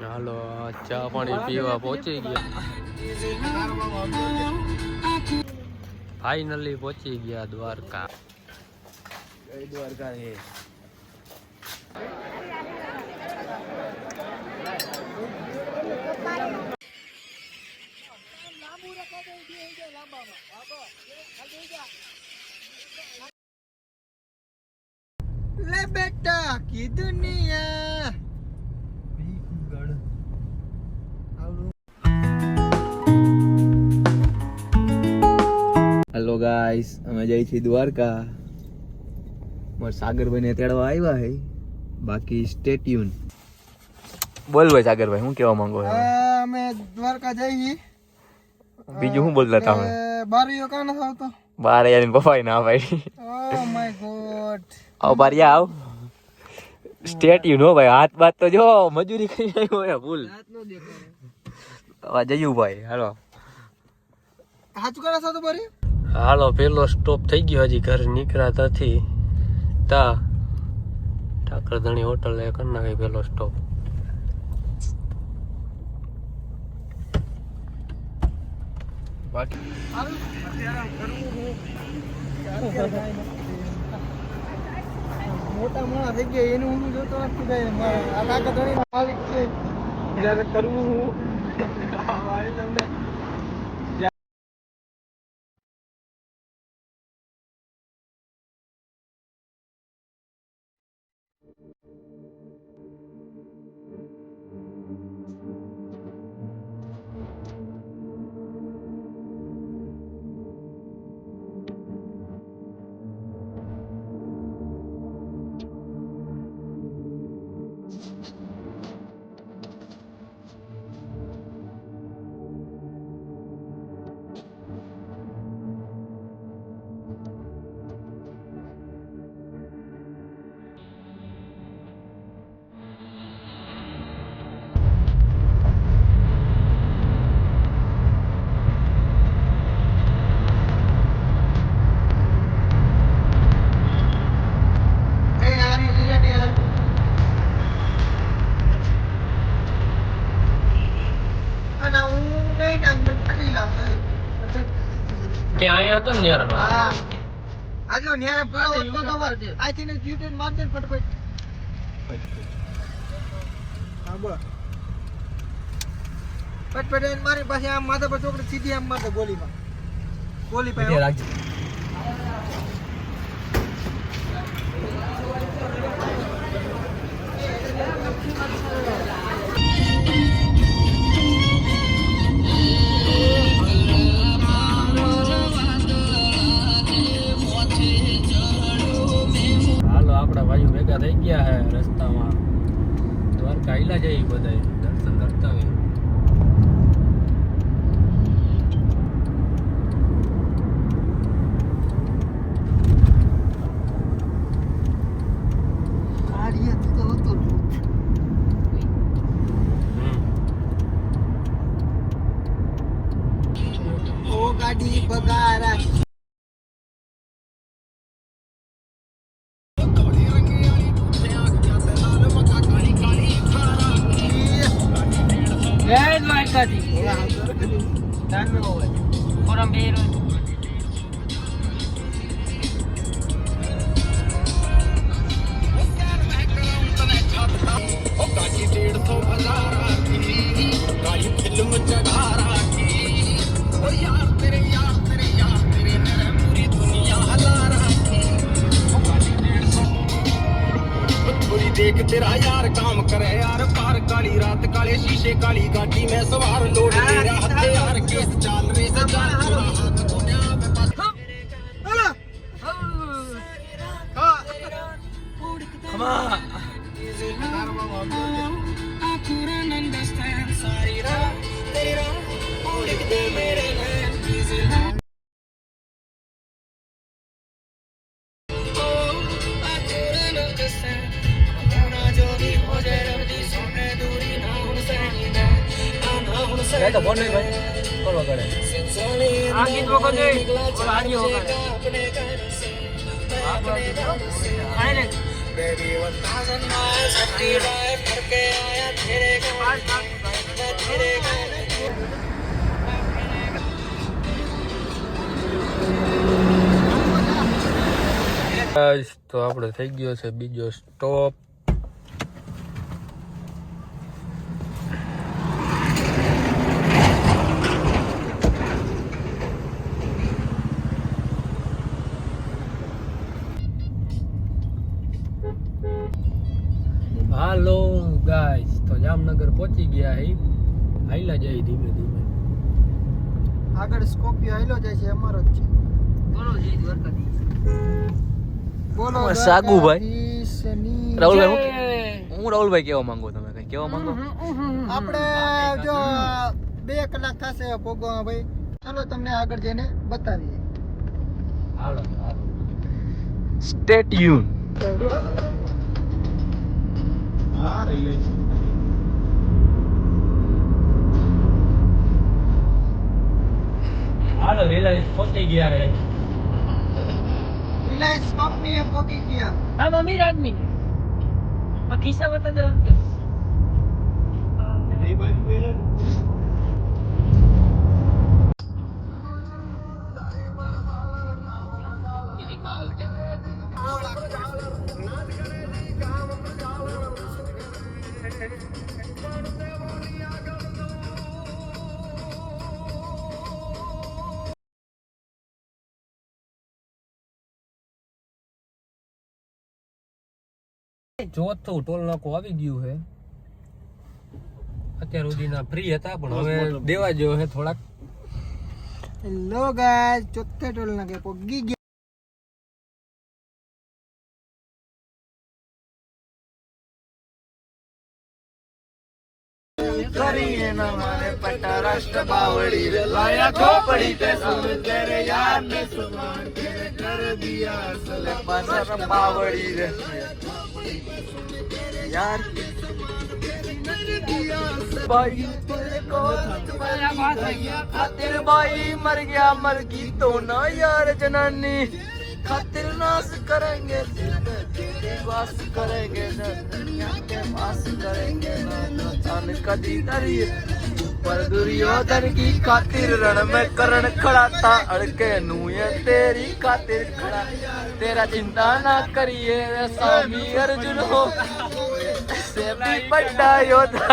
હાલો ચા પાણી પીવા પહોંચી ગયા, ફાઇનલી પહોંચી ગયા દ્વારકા. જય દ્વારકા. ले बेटा की दुनिया. હેલો ગાઈસ, અમે જઈ છીએ દ્વારકા. મારા સાગરભાઈ ને તેડવા આવ્યા હે. બાકી સ્ટે ટ્યુન. બોલ ભાઈ સાગરભાઈ, શું કહેવા માંગો છો? અમે દ્વારકા જઈએ. બીજું શું બોલતા તમે? બારીઓ કાન આવતો બાર યાર પપ્પા ના ભાઈ. Oh my God. આવ બારિયા આવ. સ્ટે ટ્યુન હો ભાઈ, હાથ બાત તો જો મજૂરી કરી આવ્યો હે ભૂલ. હાથ નો દેખાય. આવા જયું ભાઈ. હાલો હાચું કરે છો તો બારી. હાલો પેલો સ્ટોપ થઈ ગયો, હજી ઘર નીકળ્યા નથી તા ઠાકરધણી હોટલ એ કરી નાખી પેલો સ્ટોપ. બાકી મોટા મોણા થઈ ગયા એનું હું જોતો નથી ભાઈ. આ કાકા ધણી માલિક છે જ્યારે કરવું હું કે અહીંયા હતો ને યાર. હા આજો ન્યારે પૂરો વસ્તુ ખબર છે. આઈ થિંક યુટેન માર દે ફટફટ. હા બસ ફટફટ એને મારી પાસે આમ માથા પર છોકરી સીધી આમ મારતો ગોલીમાં. ગોલી પાસે રાખજો. ભાઈઓ ભેગા થઈ ગયા હે રસ્તામાં. દ્વારકા આયલા જઈએ બધા દર્શન કરતા હોય. ઓ ગાડી બગારા. જય દ્વારકાજી. ફોરમ બે देख तेरा यार काम करे यार पार काली रात काले शीशे काली गाड़ी में सवार लोड तेरा हथियार केस चाल रे सजा हाथ दुनिया में पास हेलो ખમા તો બોલ નહીં ભાઈ બોલો કરે આ ગીત વખત દે ઓલા આજી વખત આને Baby 1000 miles up the drive करके आया तेरे गाँव मैं तेरे गाँव Guys, તો આપણે થઈ ગયો છે બીજો સ્ટોપ. હાલો ગાઈસ, તો જામનગર પહોંચી ગયા હે. હાઈલા જાય ધીમે ધીમે. આગળ સ્કોર્પિયો આયલો જાય છે, અમારો જ છે. બોલો સાગુભાઈ. દ્વારકાધીશની રાહુલભાઈ, હું રાહુલભાઈ કેવા માંગુ, તમે કઈ કેવા માંગો? આપણે જો 2 કલાક થશે પોગવા ભાઈ. ચાલો તમને આગળ જઈને બતાવીએ. હાલો સ્ટે ટ્યુન. હાલો રિલાયન્સ પહોંચી ગયા હે. રિલાયન્સ કંપની પોગી ગયા. હા મમ્મી રાતની ખિસ્સા બતા દો. ચોથું ટોલ નાકું આવી ગયું છે. અત્યાર સુધીના ફ્રી હતા પણ હવે દેવા જેવો છે થોડાક. હેલો ગાઈસ, ચોથે ટોલ નાકે પોગી ગયા. કરીને ના મારે પટ્ટા રાષ્ટ્ર બાવડી રે લાયા ખોપડી તે સુન તેરે યાર ને સુમાન તેરે કર દિયા સલે પાસર બાવડી રે यार भाई तेरे को तुम्हारा बात है क्या खातिर भाई मर गई तो ना यार जनानी खातिर नाश करेंगे तेरी वास करेंगे दुनिया के वास करेंगे जान कदी तरी पर दुर्योधन की खातिर रण में करण खड़ा था अड़के नू ये तेरी खातिर खड़ा तेरा चिंता ना करिए स्वामी अर्जुन हो से भी बड़ा योद्धा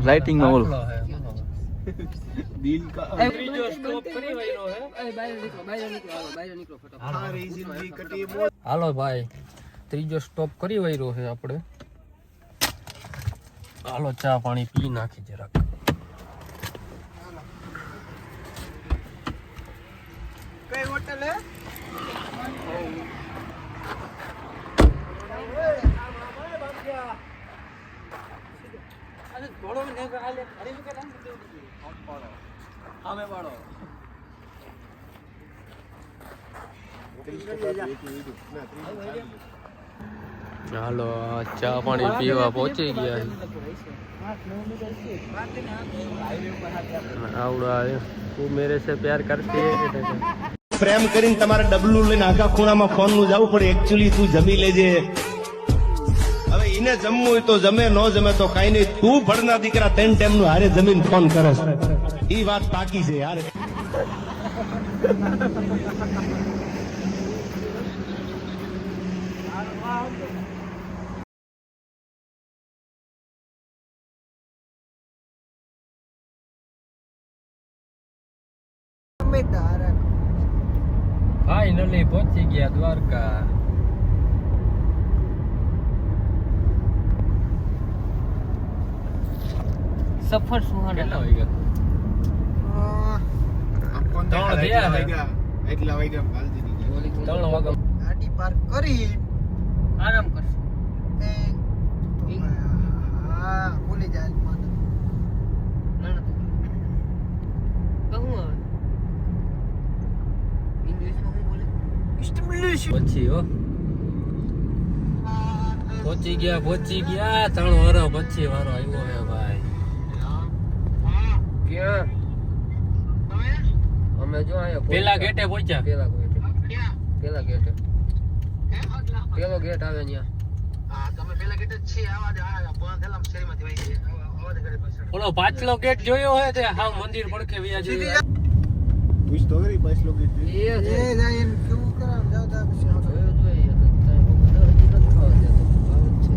लाइटिंग में बोल दिल का ત્રીજો સ્ટોપ કરી વાયરો છે. હાલો ભાઈ, ત્રીજો સ્ટોપ કરી વાયરો છે આપણે. હાલો ચા પાણી પી નાખી જરાક. કઈ હોટલ હે? હાલો ચા પાણી પીવા પહોંચી ગયા છે. આવડા તું મેરે સે પ્યાર કરતી હે કે પ્રેમ કરીને તમારે ડબલું લઈને આખા ખૂણામાં ફોન નું જવું પડે. એકચ્યુઅલી તું જમી લેજે. હવે એને જમવું હોય તો જમે, ન જમે તો કઈ નહીં. તું ભણના દીકરા 3 ટાઈમ નું હારે જમીન ફોન કરે એ વાત પાકી છે યાર. ફાઇનલી પહોંચી ગયા દ્વારકા. સફર સુહાના. કેટલા વાગ્યા? 3 થયા ને? એટલા વાગ્યા 3 વાગ્યા. ગાડી પાર્ક કરી આરામ કરશું. હા ભૂલી જાય. પછી હો પહોંચી ગયા 3 વર્ષ પછી વારો આવ્યો હે ભાઈ. ક્યાં અમે જો આયા પેલા ગેટે પહોંચ્યા. પેલા ગેટે પેલો ગેટ આવે ત્યાં. ઓલો પાછલો ગેટ જોયો હે તે હાવ મંદિર પડખે વ્યા જઈએ. પૂછ તો કરી પાછલો ગેટ એ છે. એ જાય એમ કેવું કરાવ જાવ તા પછી જોયો જોઈએ તો કાંઈ ખબર હજી નથી ખાવા દેતો. આવે જ છે.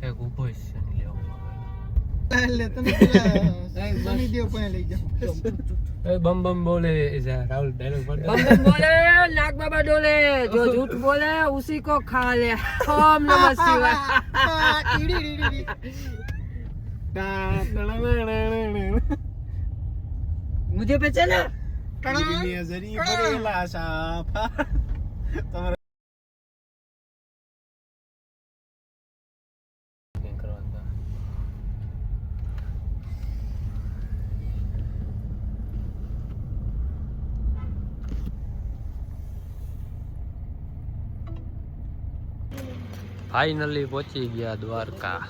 એક ઊભો છે ને લેવા. એટલે તમે પેલા શનિદેવ પાસે લઈ જાઓ. એ બમ બમ બોલે રાहुल डायलॉग पढ़ बम बम बोले नाग बाबा डोले जो झूठ बोले उसी को खा ले ओम नमः शिवाय ટીડી ટીડી मुझे पहचाना જરી ભરેલા સાફા તમારે ફાઇનલી પહોંચી ગયા દ્વારકા.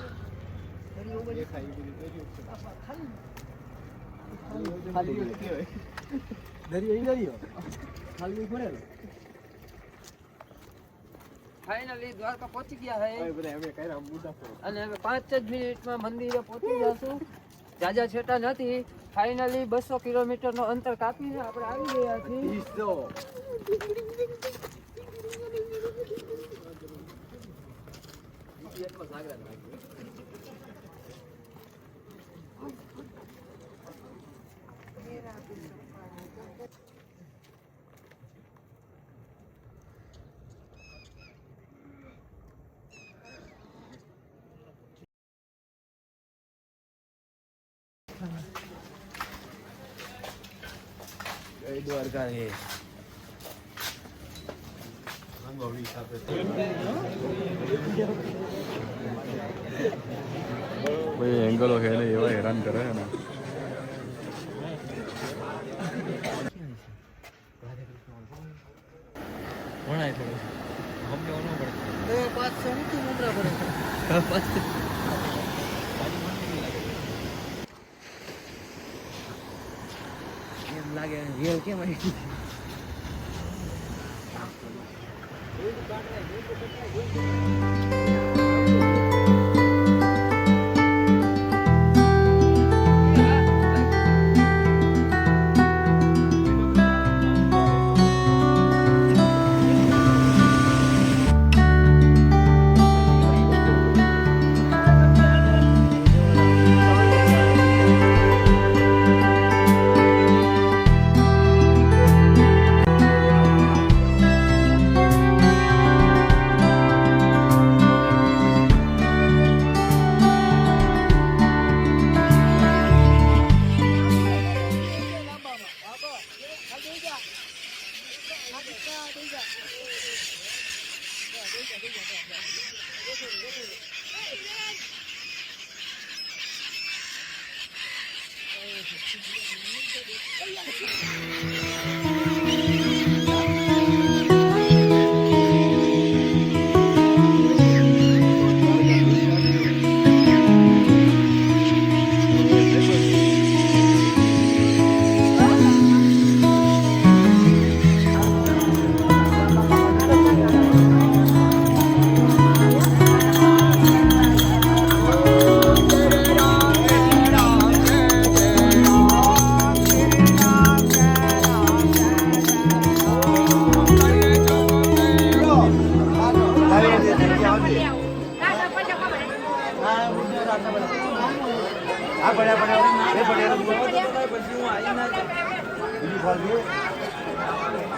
फाइनली द्वारका पहुंची गया है અને હવે 5 જ મિનિટમાં મંદિરે પહોંચી જશું. જાજા છેટા નથી. ફાઇનલી 200 કિલોમીટરનો અંતર કાપીને આપણે આવી ગયા છીએ. દ્વારકા હે ભાઈ એંગલો છે ને એવા હેરાન કરે છે ને. લાગે રેલ કેમ આવી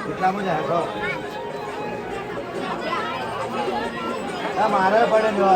કેટલા મજા આવે મારે પડે જો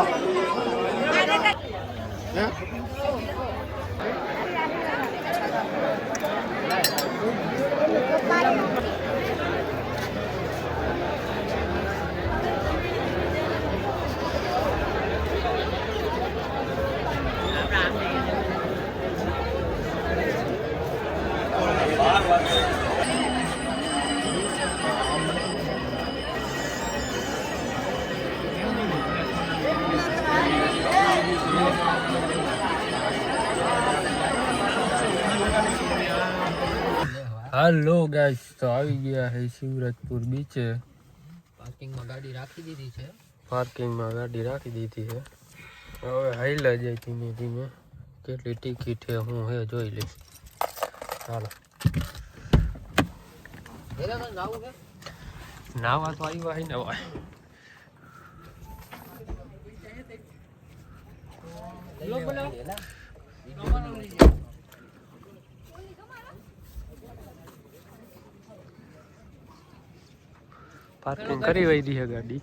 હાલો ગાઈસ, તો આવી ગયા છે શિવરાજપુર બીચે. પાર્કિંગમાં ગાડી રાખી દીધી છે. પાર્કિંગમાં ગાડી રાખી દીધી છે. હવે હાઈલા જાય ધીમે ધીમે. કેટલી ટિકિટ છે હું હે જોઈ લઈશ. ચાલો નાવા તો આવ્યા હે નવા. પાર્કિંગ કરી વઈ છે ગાડી.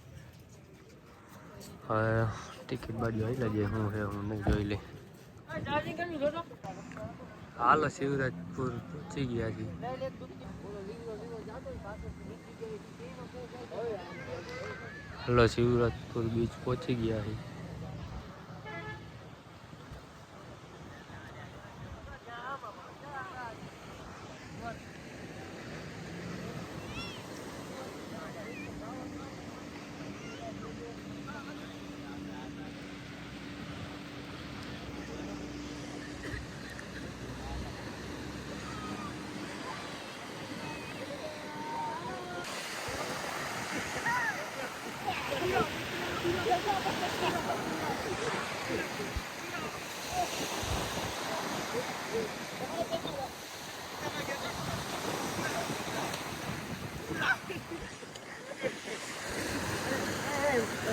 હવે ટિકિટ બાજુ આવી જાય હું હે હું નહીં જોઈ લે. હાલો શિવરાજપુર પહોંચી ગયા છે. હાલો શિવરાજપુર બીચ પહોંચી ગયા છે.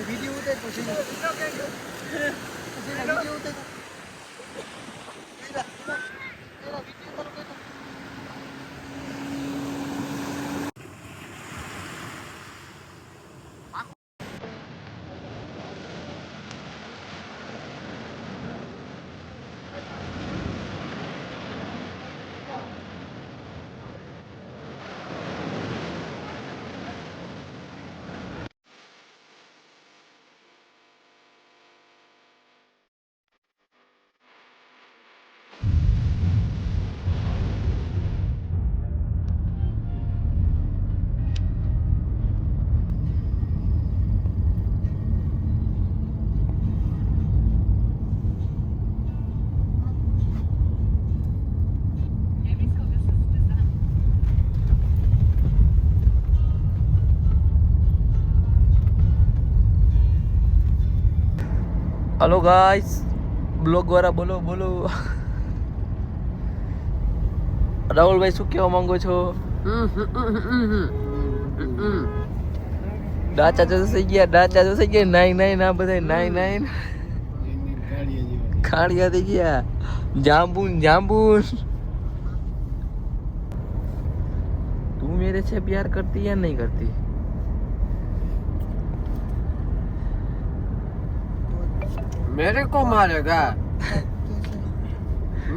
વિડીયો ઉતાર પછી વિડીયો ઉતાર. हेलो गाइस, ब्लॉग वाला बोलो बोलो. રાહુલ ભાઈ શું કહેવા માંગો છો? ડાચા જો થઈ ગયા નાઈ ના બધા નાઈ ખાડિયા થઈ ગયા. જાંબુન તું मेरे से प्यार करती या नहीं करती? मेरे को मारेगा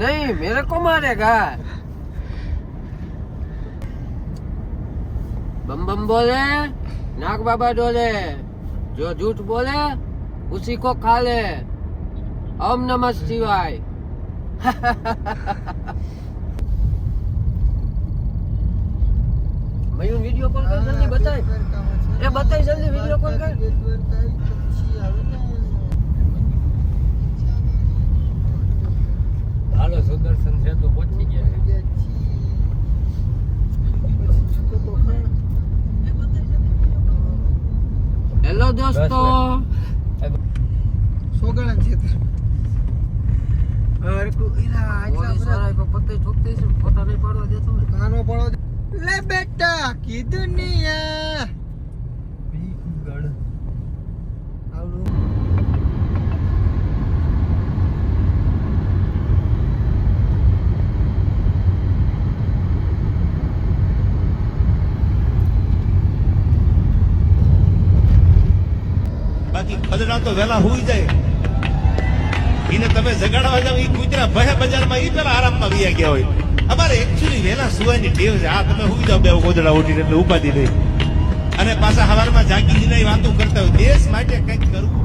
नहीं, मेरे को मारेगा. बम बम बोले नाग बाबा डोले, जो झूठ बोले उसी को खा ले. ओम नमः शिवाय. मयूर वीडियो कॉल कर जल्दी बताए. ए बताई जल्दी वीडियो कॉल कर. હાલો સુદર્શન સેતુ પહોંચી ગયા છે. હેલો દોસ્તો, સોગળન ક્ષેત્ર. પત્તે ઠોકતે છે, ફોટા નહીં પાડવા દેતો ને. કાનો પડો લે બેટા કી દુનિયા આવડું. બાકી ખદડા તો વેલા હુઈ જાય. એને તમે જગાડવા જાવ એ કૂતરા ભહે બજારમાં ઈ પેલા આરામમાં વિયા ગયા હોય. અમારે એકચ્યુઅલી વેલા સુવાની ટેવ છે. આ તમે હુઈ જાવ બે ગોદડા ઉઠીને એટલે ઉપાધિ નહીં. અને પાછા સવારમાં જાગી જઈને વાતો કરતા હોય દેશ માટે કંઈક કરવું.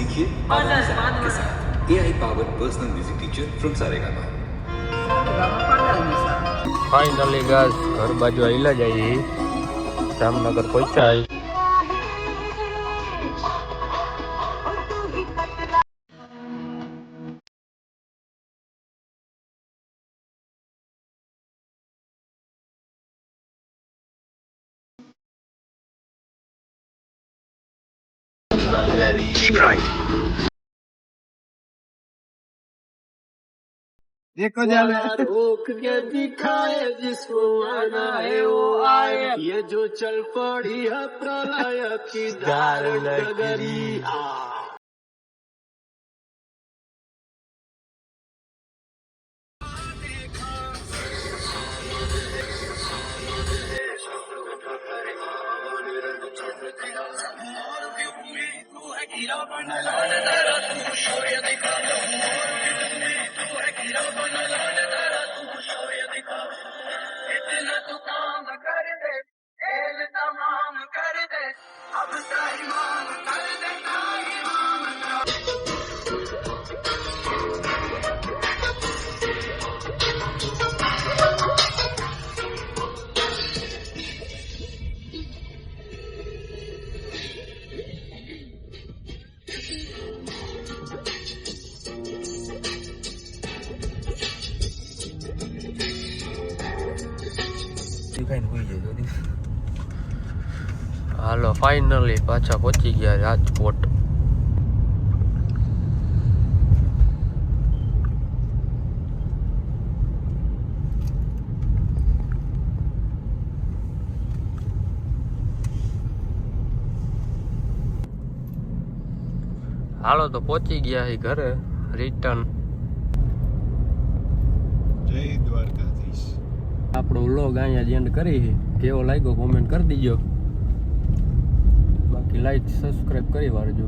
सीखिए आवाज ऐप के साथ AI powered personal music teacher from Saregama. Finally guys ઘર બાજુ આઈલા જઈએ જામનગર પહોંચાય देखो जाले रोक के दिखाए जिसको आना है वो आए ये जो चल पड़ी है प्रलय की धार डगरी હાલો ફાઇનલી પાછા પહોંચી ગયા રાજકોટ હાલો તો પહોંચી ગયા છે ઘરે રિટર્ન જય દ્વારકાધીશ. આપણો વ્લોગ અહીંયા જ એન્ડ કરી છે કેવો લાગ્યો કોમેન્ટ કરી દીજો બાકી લાઈક સબસ્ક્રાઇબ કરી વાળજો.